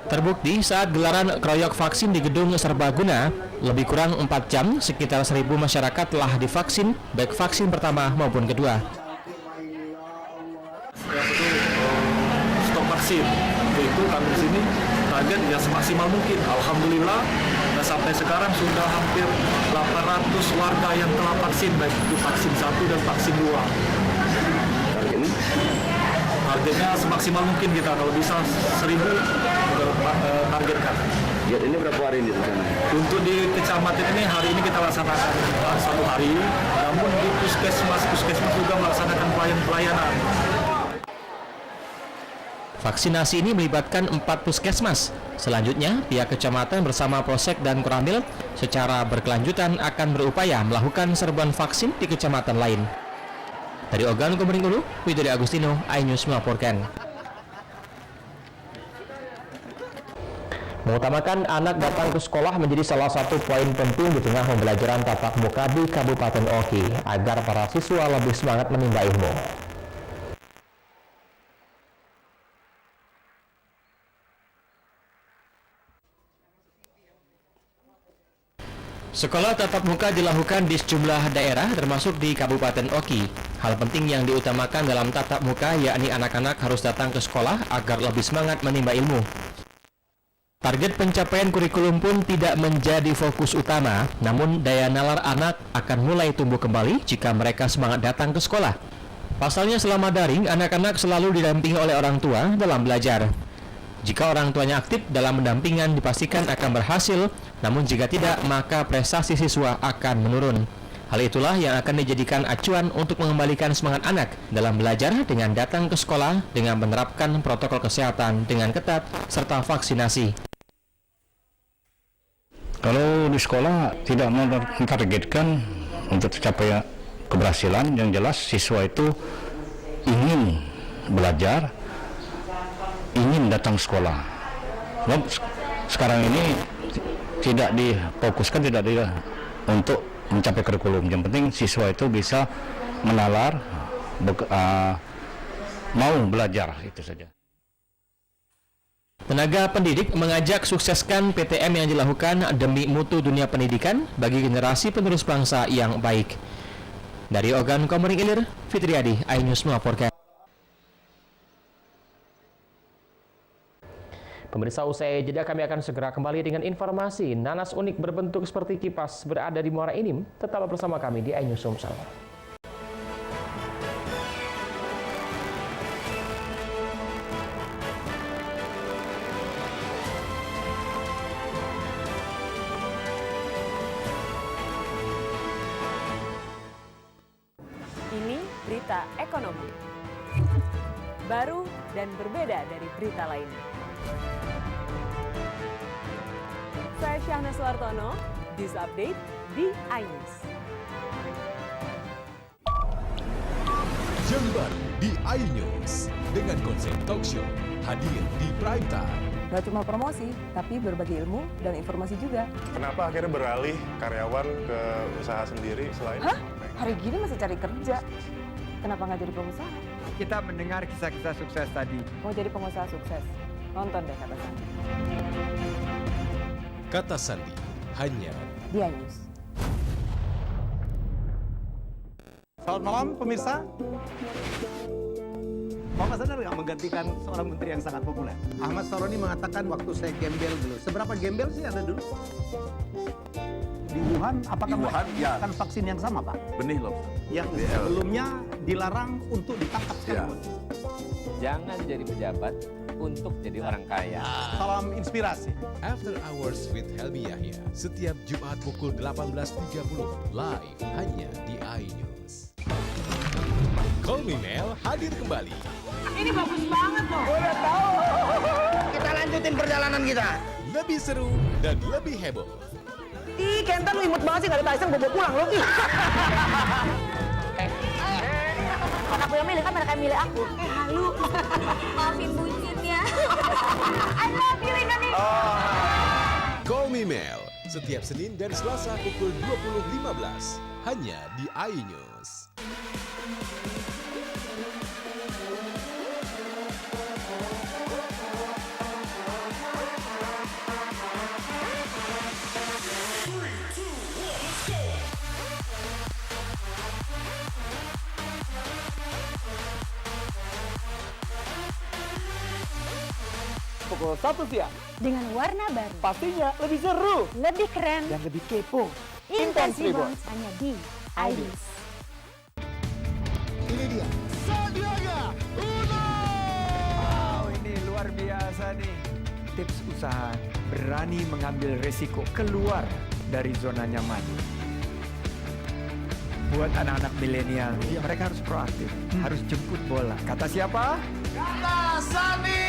Terbukti saat gelaran kroyok vaksin di Gedung Serbaguna, lebih kurang 4 jam sekitar 1.000 masyarakat telah divaksin, baik vaksin pertama maupun kedua. Stok vaksin, itu kami di sini target yang semaksimal mungkin. Alhamdulillah, dan sampai sekarang sudah hampir 800 warga yang telah vaksin, baik itu vaksin 1 dan vaksin 2. Targetnya semaksimal mungkin kita, kalau bisa 1.000 targetkan. Ya, ini berapa hari ini sana? Untuk di kecamatan ini hari ini kita laksanakan 1 hari, namun di puskesmas juga melaksanakan pelayanan. Vaksinasi ini melibatkan 4 puskesmas. Selanjutnya, pihak kecamatan bersama Polsek dan Koramil secara berkelanjutan akan berupaya melakukan serbuan vaksin di kecamatan lain. Dari Ogan Komering Ulu, Widori Agustino, iNews melaporkan. Mengutamakan anak datang ke sekolah menjadi salah satu poin penting di tengah pembelajaran tatap muka di Kabupaten Oki agar para siswa lebih semangat menimba ilmu. Sekolah tatap muka dilakukan di sejumlah daerah termasuk di Kabupaten Oki. Hal penting yang diutamakan dalam tatap muka yakni anak-anak harus datang ke sekolah agar lebih semangat menimba ilmu. Target pencapaian kurikulum pun tidak menjadi fokus utama, namun daya nalar anak akan mulai tumbuh kembali jika mereka semangat datang ke sekolah. Pasalnya selama daring, anak-anak selalu didampingi oleh orang tua dalam belajar. Jika orang tuanya aktif dalam pendampingan dipastikan akan berhasil, namun jika tidak maka prestasi siswa akan menurun. Hal itulah yang akan dijadikan acuan untuk mengembalikan semangat anak dalam belajar dengan datang ke sekolah dengan menerapkan protokol kesehatan dengan ketat serta vaksinasi. Kalau di sekolah tidak mentargetkan untuk tercapai keberhasilan, yang jelas siswa itu ingin belajar, ingin datang sekolah. Sekarang ini tidak difokuskan untuk mencapai kurikulum. Yang penting siswa itu bisa menalar, mau belajar, itu saja. Tenaga pendidik mengajak sukseskan PTM yang dilakukan demi mutu dunia pendidikan bagi generasi penerus bangsa yang baik. Dari Ogan Komering Ilir, Fitriadi, iNews melaporkan. Pemirsa, usai jeda kami akan segera kembali dengan informasi. Nanas unik berbentuk seperti kipas berada di Muara Enim. Tetap bersama kami di iNews Sumsel. Ini berita ekonomi. Baru dan berbeda dari berita lainnya. Saya Syahna Suartono, News Update di iNews. Yang baru di iNews dengan konsep talk show hadir di prime time. Gak cuma promosi, tapi berbagi ilmu dan informasi juga. Kenapa akhirnya beralih karyawan ke usaha sendiri selain? Hah? Hari gini masih cari kerja. Kenapa nggak jadi pengusaha? Kita mendengar kisah-kisah sukses tadi. Mau jadi pengusaha sukses? Nonton deh Kata Sandi. Kata Sandi, hanya di iNews. Selamat malam pemirsa. Bapak sadar nggak menggantikan seorang menteri yang sangat populer? Ahmad Saroni mengatakan waktu saya gembel dulu. Seberapa gembel sih Anda dulu? Di Wuhan, apakah melakukan vaksin yang sama, Pak? Benih loh. Yang sebelumnya dilarang untuk ditangkap sekalipun. Jangan jadi pejabat untuk jadi orang kaya. Salam inspirasi. After Hours with Helmi Yahya setiap Jumat pukul 18.30 live hanya di iNews. Call Me Mel hadir kembali. Ini bagus banget loh. Udah tahu. Kita lanjutin perjalanan kita. Lebih seru dan lebih heboh. Ih, Kenta lu imut banget sih, gak ada Tyson, gue bawa pulang loh. Kan aku yang milih, kan mereka yang milih aku. Halu. Maafin bucinnya. I love you, Indonesia. Call Me Mel setiap Senin dan Selasa pukul 20.15 hanya di iNews. Pukul 1 siang. Dengan warna baru. Pastinya lebih seru. Lebih keren. Dan lebih kepo. Intense Reborns hanya di iNews. Ini dia. Sandiaga Uno. Wow, ini luar biasa nih. Tips usaha berani mengambil resiko keluar dari zona nyaman. Buat anak-anak milenial, mereka harus proaktif, harus jemput bola. Kata siapa? Kata Sandi.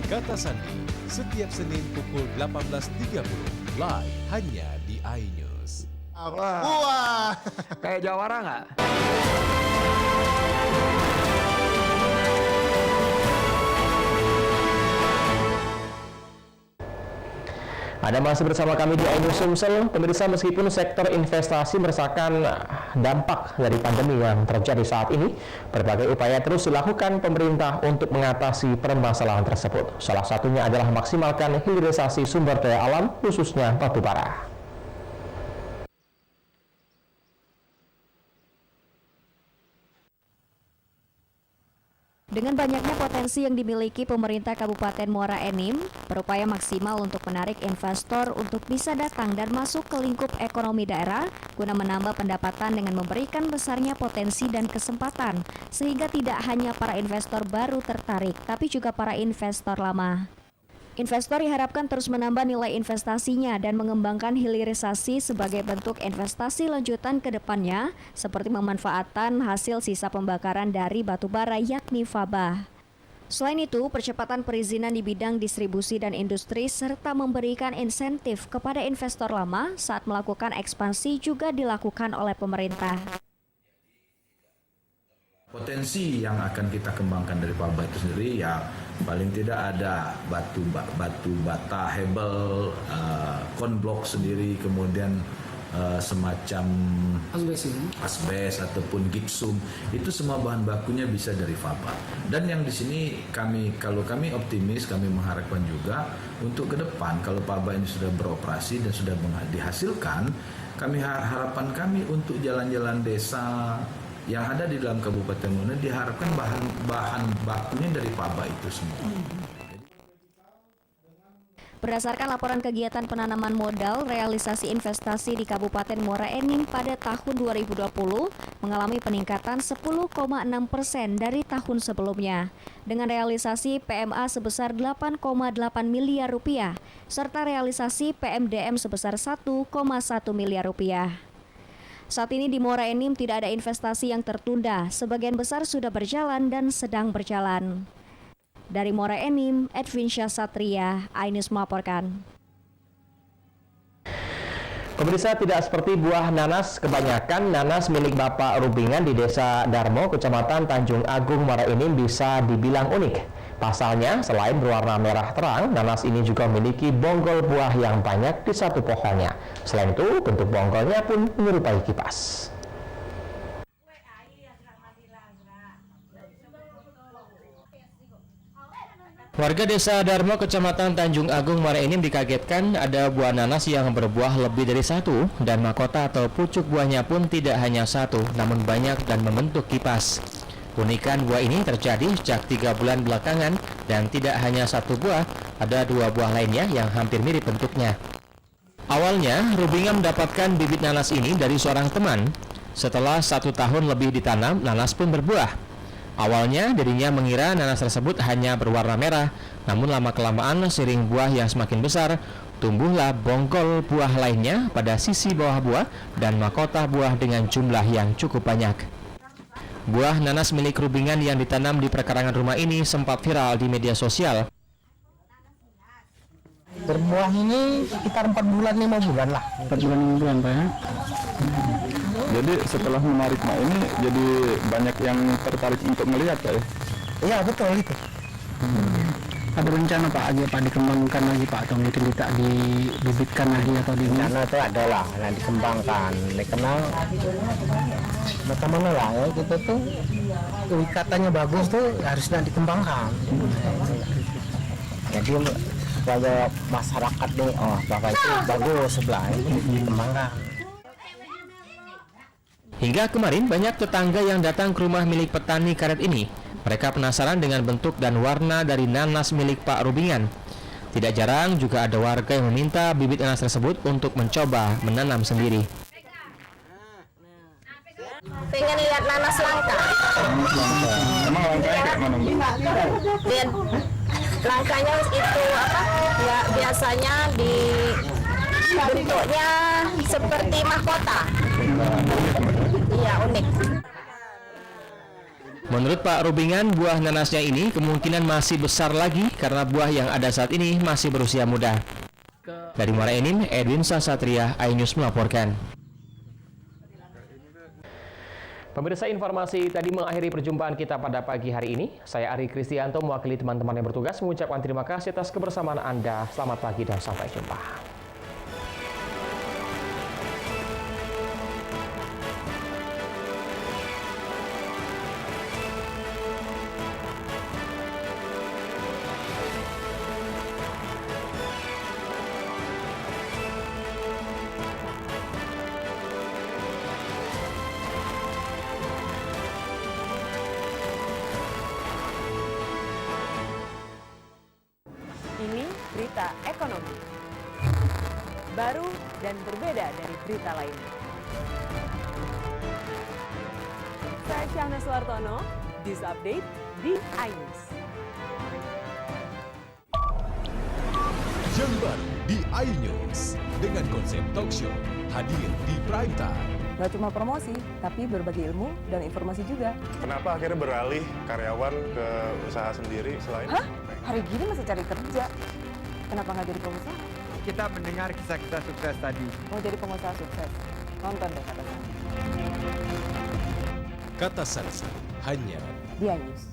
Kata Sandi setiap Senin pukul 18.30 live hanya di iNews. Wah, kayak jawara nggak? Anda masih bersama kami di iNews Sumsel. Pemirsa, meskipun sektor investasi merasakan dampak dari pandemi yang terjadi saat ini, berbagai upaya terus dilakukan pemerintah untuk mengatasi permasalahan tersebut. Salah satunya adalah memaksimalkan hilirisasi sumber daya alam, khususnya batu bara. Dengan banyaknya potensi yang dimiliki pemerintah Kabupaten Muara Enim, berupaya maksimal untuk menarik investor untuk bisa datang dan masuk ke lingkup ekonomi daerah guna menambah pendapatan dengan memberikan besarnya potensi dan kesempatan, sehingga tidak hanya para investor baru tertarik, tapi juga para investor lama. Investor diharapkan terus menambah nilai investasinya dan mengembangkan hilirisasi sebagai bentuk investasi lanjutan ke depannya, seperti pemanfaatan hasil sisa pembakaran dari batu bara yakni faba. Selain itu, percepatan perizinan di bidang distribusi dan industri serta memberikan insentif kepada investor lama saat melakukan ekspansi juga dilakukan oleh pemerintah. Potensi yang akan kita kembangkan dari faba itu sendiri ya paling tidak ada batu bata, hebel, konblok sendiri, kemudian semacam asbes ataupun gipsum, itu semua bahan bakunya bisa dari faba. Dan yang di sini kalau kami optimis, kami mengharapkan juga untuk ke depan kalau faba ini sudah beroperasi dan sudah dihasilkan, harapan kami untuk jalan-jalan desa yang ada di dalam Kabupaten Muara diharapkan bahan bakunya dari faba itu semua. Berdasarkan laporan kegiatan penanaman modal, realisasi investasi di Kabupaten Muara Enim pada tahun 2020 mengalami peningkatan 10,6% dari tahun sebelumnya, dengan realisasi PMA sebesar 8,8 miliar rupiah, serta realisasi PMDM sebesar 1,1 miliar rupiah. Saat ini di Muara Enim tidak ada investasi yang tertunda, sebagian besar sudah berjalan dan sedang berjalan. Dari Muara Enim, Edwin Syasatria, iNews melaporkan. Pemirsa, tidak seperti buah nanas, kebanyakan nanas milik Bapak Rubingan di Desa Darmo, Kecamatan Tanjung Agung, Muara Enim bisa dibilang unik. Pasalnya, selain berwarna merah terang, nanas ini juga memiliki bonggol buah yang banyak di satu pohonnya. Selain itu, bentuk bonggolnya pun menyerupai kipas. Warga Desa Darmo, Kecamatan Tanjung Agung, Muara Enim dikagetkan ada buah nanas yang berbuah lebih dari satu, dan mahkota atau pucuk buahnya pun tidak hanya satu, namun banyak dan membentuk kipas. Keunikan buah ini terjadi sejak 3 bulan belakangan, dan tidak hanya satu buah, ada 2 buah lainnya yang hampir mirip bentuknya. Awalnya, Rubingan mendapatkan bibit nanas ini dari seorang teman. Setelah 1 tahun lebih ditanam, nanas pun berbuah. Awalnya, dirinya mengira nanas tersebut hanya berwarna merah, namun lama-kelamaan seiring buah yang semakin besar, tumbuhlah bonggol buah lainnya pada sisi bawah buah dan mahkota buah dengan jumlah yang cukup banyak. Buah nanas milik Rubingan yang ditanam di perkarangan rumah ini sempat viral di media sosial. Berbuah ini sekitar 4 bulan 5 bulan lah. 4 bulan 5 bulan Pak ya. Jadi setelah menarik ini jadi banyak yang tertarik untuk melihat Pak ya? Iya betul itu. Ada rencana Pak Pak dikembangkan lagi Pak atau mungkin tidak dibibitkan lagi atau rencana itu ada lah yang dikembangkan. Dikenal bagaimana lah ya gitu tuh. Katanya bagus tuh harusnya dikembangkan. Jadi supaya masyarakat nih, bahwa itu bagus sebelah ini dikembangkan. Hingga kemarin banyak tetangga yang datang ke rumah milik petani karet ini. Mereka penasaran dengan bentuk dan warna dari nanas milik Pak Rubingan. Tidak jarang juga ada warga yang meminta bibit nanas tersebut untuk mencoba menanam sendiri. Pengen lihat nanas langka. Emang langkanya kayak mana? Lihat langkanya itu apa? Ya biasanya di bentuknya seperti mahkota. Iya, unik. Menurut Pak Rubingan, buah nanasnya ini kemungkinan masih besar lagi karena buah yang ada saat ini masih berusia muda. Dari Muara Enim, Edwin Sasatria, iNews melaporkan. Pemirsa, informasi tadi mengakhiri perjumpaan kita pada pagi hari ini. Saya Ari Kristianto mewakili teman-teman yang bertugas mengucapkan terima kasih atas kebersamaan Anda. Selamat pagi dan sampai jumpa. Ini berita ekonomi. Baru dan berbeda dari berita lainnya. Saya Syahna Suartono, News Update di iNews. Yang baru di iNews dengan konsep talk show hadir di prime time. Gak cuma promosi, tapi berbagi ilmu dan informasi juga. Kenapa akhirnya beralih karyawan ke usaha sendiri selain? Hah? Hari gini masih cari kerja. Kenapa nggak jadi pengusaha? Kita mendengar kisah-kisah sukses tadi. Mau jadi pengusaha sukses? Nonton deh Kata Sansa. Kata Sansa hanya di iNews.